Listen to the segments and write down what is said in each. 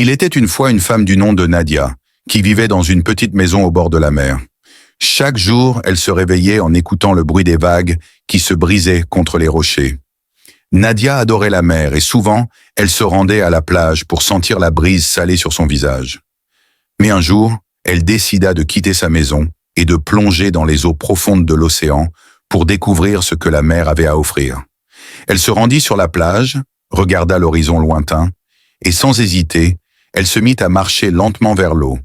Il était une fois une femme du nom de Nadia, qui vivait dans une petite maison au bord de la mer. Chaque jour, elle se réveillait en écoutant le bruit des vagues qui se brisaient contre les rochers. Nadia adorait la mer et souvent, elle se rendait à la plage pour sentir la brise salée sur son visage. Mais un jour, elle décida de quitter sa maison et de plonger dans les eaux profondes de l'océan pour découvrir ce que la mer avait à offrir. Elle se rendit sur la plage, regarda l'horizon lointain, et sans hésiter, elle se mit à marcher lentement vers l'eau.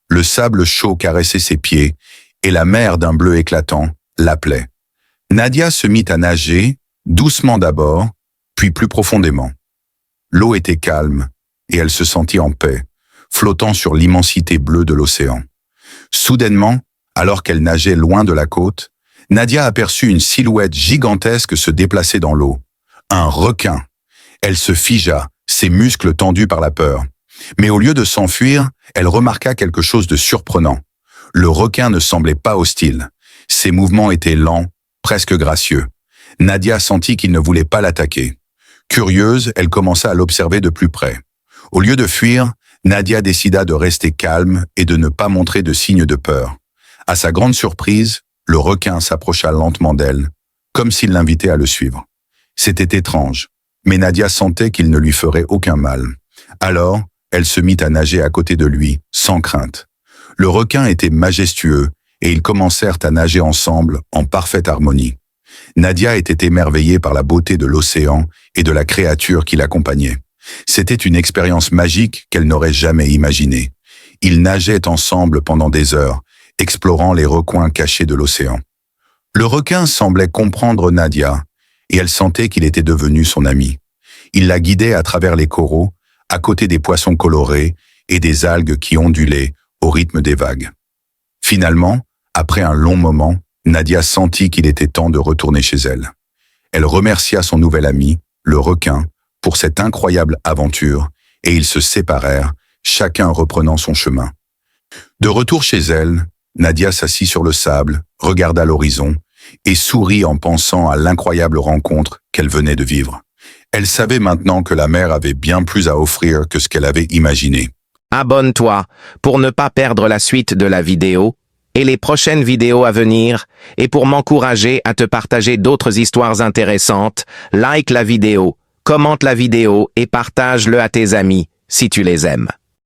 Le sable chaud caressait ses pieds, et la mer d'un bleu éclatant l'appelait. Nadia se mit à nager, doucement d'abord, puis plus profondément. L'eau était calme, et elle se sentit en paix, flottant sur l'immensité bleue de l'océan. Soudainement, alors qu'elle nageait loin de la côte, Nadia aperçut une silhouette gigantesque se déplacer dans l'eau. Un requin. Elle se figea, ses muscles tendus par la peur. Mais au lieu de s'enfuir, elle remarqua quelque chose de surprenant. Le requin ne semblait pas hostile. Ses mouvements étaient lents, presque gracieux. Nadia sentit qu'il ne voulait pas l'attaquer. Curieuse, elle commença à l'observer de plus près. Au lieu de fuir, Nadia décida de rester calme et de ne pas montrer de signes de peur. À sa grande surprise, le requin s'approcha lentement d'elle, comme s'il l'invitait à le suivre. C'était étrange, mais Nadia sentait qu'il ne lui ferait aucun mal. Alors, elle se mit à nager à côté de lui, sans crainte. Le requin était majestueux et ils commencèrent à nager ensemble en parfaite harmonie. Nadia était émerveillée par la beauté de l'océan et de la créature qui l'accompagnait. C'était une expérience magique qu'elle n'aurait jamais imaginée. Ils nageaient ensemble pendant des heures, explorant les recoins cachés de l'océan. Le requin semblait comprendre Nadia, et elle sentait qu'il était devenu son ami. Il la guidait à travers les coraux, à côté des poissons colorés et des algues qui ondulaient au rythme des vagues. Finalement, après un long moment, Nadia sentit qu'il était temps de retourner chez elle. Elle remercia son nouvel ami, le requin, pour cette incroyable aventure, et ils se séparèrent, chacun reprenant son chemin. De retour chez elle, Nadia s'assit sur le sable, regarda l'horizon, et sourit en pensant à l'incroyable rencontre qu'elle venait de vivre. Elle savait maintenant que la mer avait bien plus à offrir que ce qu'elle avait imaginé. Abonne-toi pour ne pas perdre la suite de la vidéo et les prochaines vidéos à venir, et pour m'encourager à te partager d'autres histoires intéressantes, like la vidéo, commente la vidéo et partage-le à tes amis si tu les aimes.